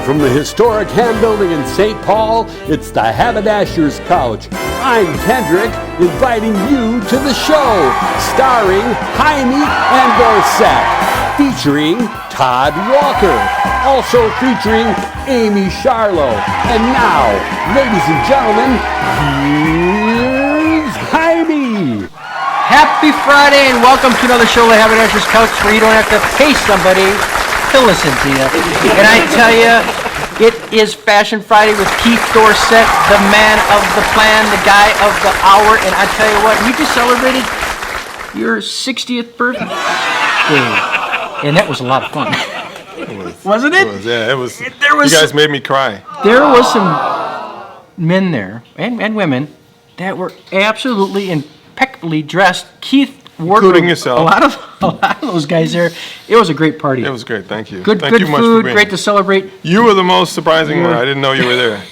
from the historic Ham Building in St. Paul, it's the Haberdasher's Couch. I'm Kendrick, inviting you to the show, starring Heimie and Dorset, featuring Todd Walker, also featuring Amye Scharlau. And now, ladies and gentlemen, here's Heimie. Happy Friday and welcome to another show, The Haberdasher's Couch, where you don't have to pay somebody to listen to you. And I tell you, it is Fashion Friday with Keith Dorset, the man of the plan, the guy of the hour. And I tell you what, you just celebrated your 60th birthday. And that was a lot of fun. Wasn't it? It was, yeah, it was. You guys made me cry. There was some men there, and women, that were absolutely impeccably dressed. Keith wardrobe, including yourself. A lot of those guys there. It was a great party. It was great. Thank you. Good you much food. for Great to celebrate. You were the most surprising one. I didn't know you were there.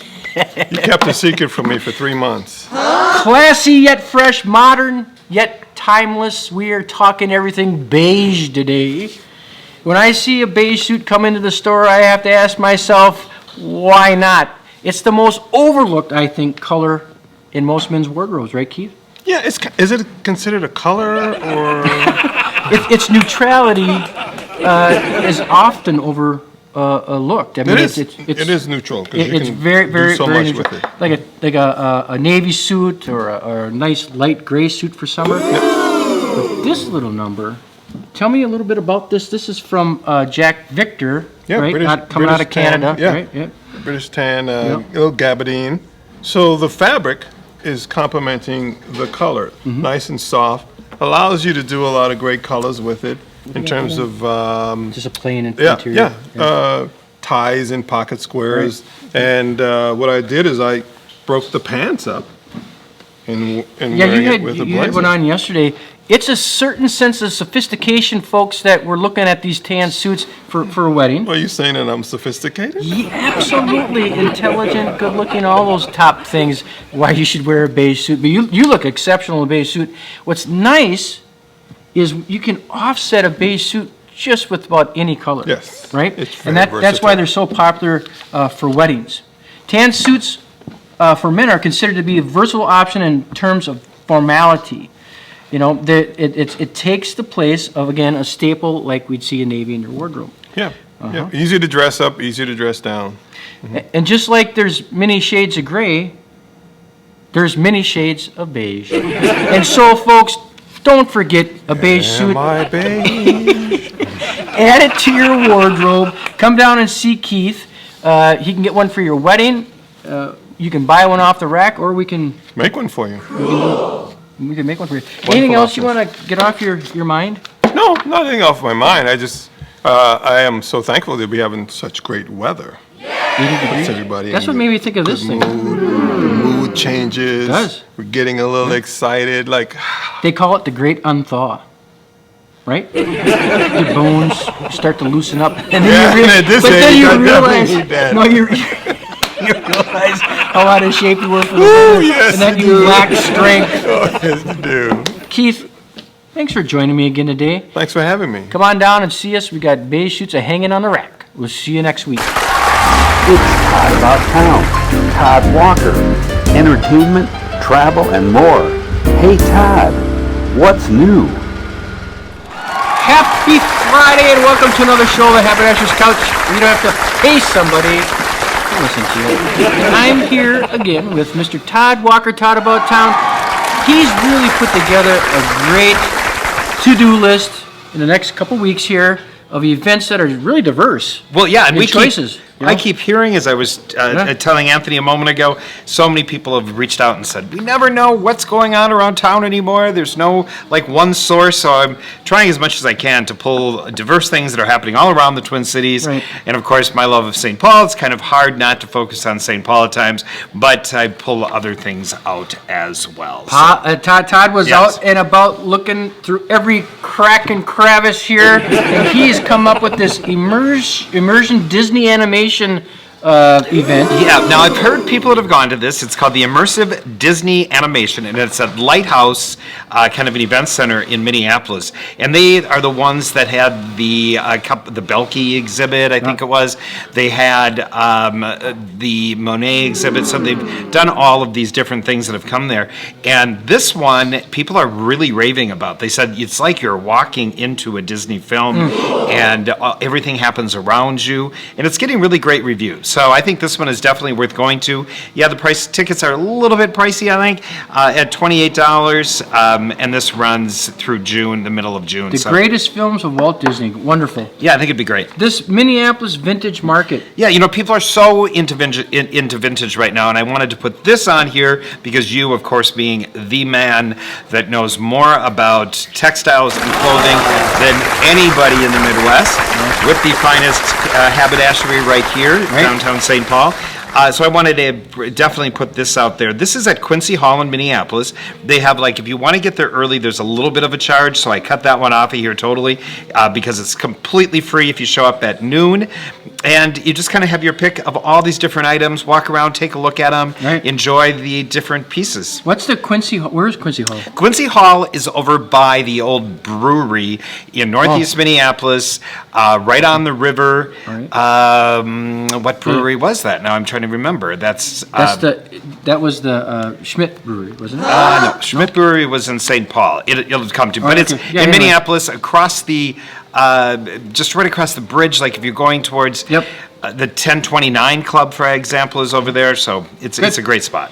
You kept a secret from me for 3 months. Classy yet fresh, modern yet timeless. We are talking everything beige today. When I see a beige suit come into the store, I have to ask myself, why not? It's the most overlooked, I think, color in most men's wardrobes, right, Keith? Yeah, is it considered a color or? Its neutrality is often overlooked. I mean, it is neutral. It's very, very, do so very much neutral. with it. Like a navy suit or a nice light gray suit for summer. But this little number, tell me a little bit about this. This is from Jack Victor, right? Coming out of Canada, yeah. right? Yeah. British tan, a little gabardine. So the fabric is complementing the color, nice and soft. Allows you to do a lot of great colors with it in terms of just a plain interior. Ties and pocket squares. Right. And what I did is I broke the pants up and wearing it with a blazer. You had one on yesterday. It's a certain sense of sophistication, folks, that we're looking at these tan suits for a wedding. Are you saying that I'm sophisticated? Yeah, absolutely. Intelligent, good-looking, all those top things, why you should wear a beige suit. But you look exceptional in a beige suit. What's nice is you can offset a beige suit just with about any color. Yes. Right? And that's why they're so popular for weddings. Tan suits for men are considered to be a versatile option in terms of formality. You know, it takes the place of, again, a staple like we'd see a navy in your wardrobe. Yeah, yeah. Easy to dress up, easy to dress down. And just like there's many shades of gray, there's many shades of beige. And so, folks, don't forget a beige suit. My beige. Add it to your wardrobe. Come down and see Keith. He can get one for your wedding. You can buy one off the rack, or we can make one for you. We can make one for you. Anything else you want to get off your mind? No, nothing off my mind. I just, I am so thankful that we're having such great weather. 80 degrees. Everybody. That's what made me think of this thing. Mood changes. It does. We're getting a little excited. Like they call it the great unthaw. Right? Your bones start to loosen up, and then you realize you realize how out of shape you were for the winter, yes, and then you lack strength. Oh, yes, you do. Keith, thanks for joining me again today. Thanks for having me. Come on down and see us. We got beige suits hanging on the rack. We'll see you next week. It's Todd About Town. Todd Walker. Entertainment, travel, and more. Hey, Todd, what's new? Happy Friday and welcome to another show, The Haberdasher's Couch. You don't have to pay somebody to listen to you. And I'm here again with Mr. Todd Walker, Todd About Town. He's really put together a great to-do list in the next couple weeks here of events that are really diverse. Well, yeah, and choices. I keep hearing, as I was telling Anthony a moment ago, so many people have reached out and said, we never know what's going on around town anymore. There's no, one source. So I'm trying as much as I can to pull diverse things that are happening all around the Twin Cities. Right. And, of course, my love of St. Paul. It's kind of hard not to focus on St. Paul at times, but I pull other things out as well. Todd was out and about looking through every crack and crevice here, and he's come up with this immersion Disney animation event. Yeah, now I've heard people that have gone to this. It's called the Immersive Disney Animation, and it's at Lighthouse, kind of an event center in Minneapolis. And they are the ones that had the Belky exhibit, I think it was. They had the Monet exhibit, so they've done all of these different things that have come there. And this one, people are really raving about. They said it's like you're walking into a Disney film, and everything happens around you, and it's getting really great reviews. So I think this one is definitely worth going to. Yeah, the tickets are a little bit pricey, I think, at $28, and this runs through June, the middle of June. The greatest films of Walt Disney. Wonderful. Yeah, I think it'd be great. This Minneapolis vintage market. Yeah, people are so into vintage right now, and I wanted to put this on here because you, of course, being the man that knows more about textiles and clothing than anybody in the Midwest, with the finest haberdashery right here, downtown St. Paul. So I wanted to definitely put this out there. This is at Quincy Hall in Minneapolis. They have, if you want to get there early, there's a little bit of a charge, so I cut that one off of here totally because it's completely free if you show up at noon. And you just kind of have your pick of all these different items, walk around, take a look at them, enjoy the different pieces. What's the Quincy Hall? Where's Quincy Hall? Quincy Hall is over by the old brewery in northeast Minneapolis, right on the river. What brewery was that? Now I'm trying to remember. That was the Schmidt Brewery, wasn't it? No, Schmidt Brewery was in St. Paul. It'll come to, but it's in Minneapolis, across the, just right across the bridge. Like if you're going towards the 1029 Club, for example, is over there. So it's a great spot.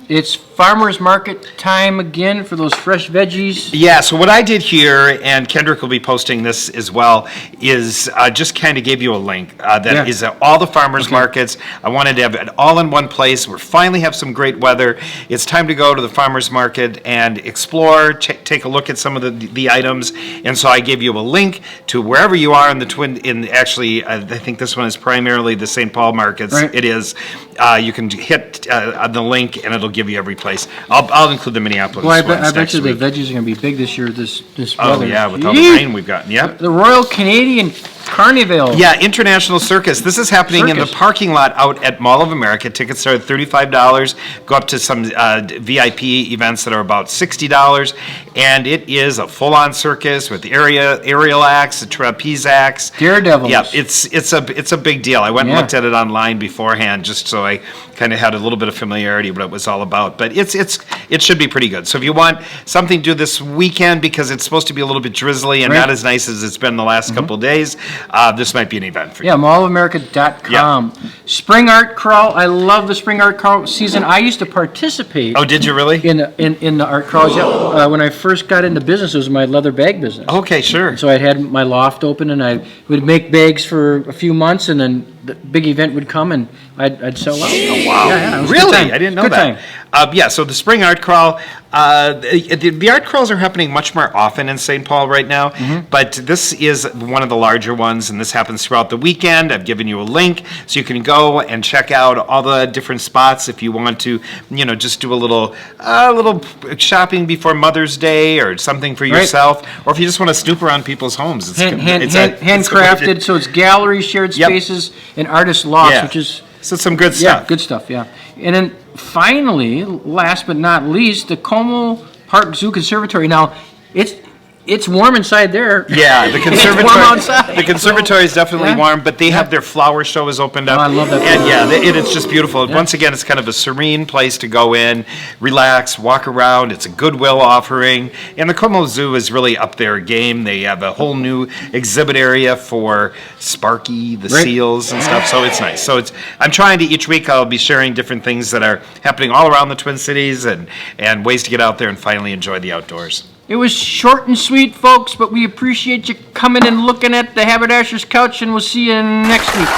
It's farmers market time again for those fresh veggies. Yeah, so what I did here, and Kendrick will be posting this as well, is just kind of gave you a link that is at all the farmers markets. I wanted to have it all in one place. We finally have some great weather. It's time to go to the farmers market and explore, take a look at some of the items. And so I gave you a link to wherever you are in the I think this one is primarily the St. Paul markets. Right. It is. You can hit the link and it'll give you every place. I'll include the Minneapolis Well, ones I bet next you the week. veggies are going to be big this year, this Oh, weather. yeah, with all the rain we've gotten. Yep. The Royal Canadian Carnival. Yeah, International Circus. This is happening in the parking lot out at Mall of America. Tickets start at $35, go up to some VIP events that are about $60, and it is a full-on circus with the aerial acts, the trapeze acts. Daredevils. Yeah, it's a big deal. I went and looked at it online beforehand just so I kind of had a little bit of familiarity what it was all about. But it should be pretty good. So if you want something to do this weekend because it's supposed to be a little bit drizzly and not as nice as it's been the last couple of days, this might be an event for you. Yeah, mallamerica.com. Spring Art Crawl. I love the Spring Art Crawl season. I used to participate. Oh, did you really? In the art crawls. Yeah. When I first got into business, it was my leather bag business. Okay, sure. So I had my loft open, and I would make bags for a few months, and then the big event would come, and I'd sell out. Oh, wow. Yeah, it was a Really? good time. I didn't know Good that. time. So the Spring Art Crawl, the art crawls are happening much more often in St. Paul right now, but this is one of the larger ones, and this happens throughout the weekend. I've given you a link, so you can go and check out all the different spots if you want to, just do a little shopping before Mother's Day or something for yourself, or if you just want to snoop around people's homes. It's Handcrafted, so it's galleries, shared spaces, and artist lofts, which is... So some good stuff. Yeah, good stuff, yeah. And then finally, last but not least, the Como Park Zoo Conservatory. Now, it's warm inside there. Yeah, the conservatory. It's warm outside. The conservatory is definitely warm, but they have their flower show is opened up. Oh, I love that. And it's just beautiful. Once again, it's kind of a serene place to go in, relax, walk around. It's a goodwill offering, and the Como Zoo is really up their game. They have a whole new exhibit area for Sparky, the seals and stuff. So it's nice. So I'm trying to each week I'll be sharing different things that are happening all around the Twin Cities and ways to get out there and finally enjoy the outdoors. It was short and sweet, folks, but we appreciate you coming and looking at the Haberdasher's Couch, and we'll see you next week.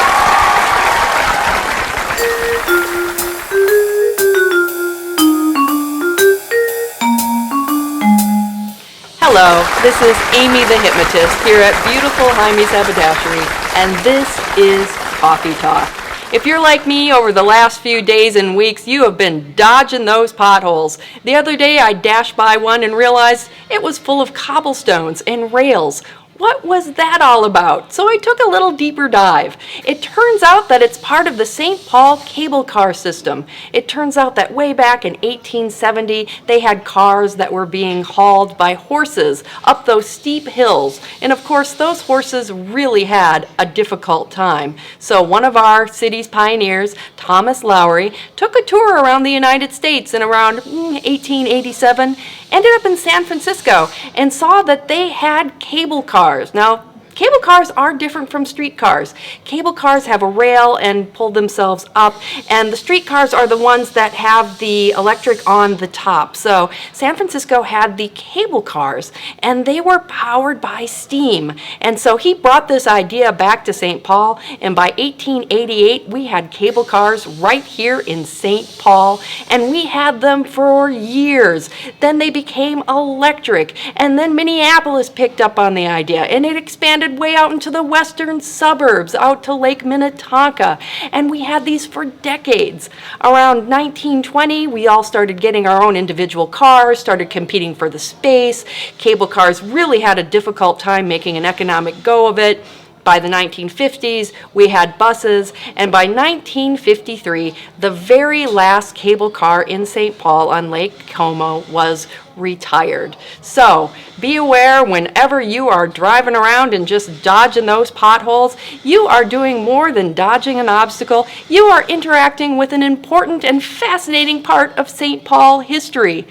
Hello, this is Amye the Hypnotist here at beautiful Heimie's Haberdashery, and this is Coffee Talk. If you're like me, over the last few days and weeks, you have been dodging those potholes. The other day, I dashed by one and realized it was full of cobblestones and rails. What was that all about? So I took a little deeper dive. It turns out that it's part of the St. Paul cable car system. It turns out that way back in 1870, they had cars that were being hauled by horses up those steep hills. And of course, those horses really had a difficult time. So one of our city's pioneers, Thomas Lowry, took a tour around the United States in around 1887, ended up in San Francisco, and saw that they had cable cars. Now, cable cars are different from streetcars. Cable cars have a rail and pull themselves up, and the streetcars are the ones that have the electric on the top. So San Francisco had the cable cars, and they were powered by steam. And so he brought this idea back to St. Paul, and by 1888, we had cable cars right here in St. Paul, and we had them for years. Then they became electric, and then Minneapolis picked up on the idea, and it expanded way out into the western suburbs, out to Lake Minnetonka, and we had these for decades. Around 1920, we all started getting our own individual cars, started competing for the space. Cable cars really had a difficult time making an economic go of it. By the 1950s, we had buses, and by 1953, the very last cable car in St. Paul on Lake Como was retired. So be aware whenever you are driving around and just dodging those potholes, you are doing more than dodging an obstacle. You are interacting with an important and fascinating part of St. Paul history.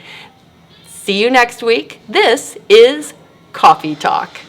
See you next week. This is Coffee Talk.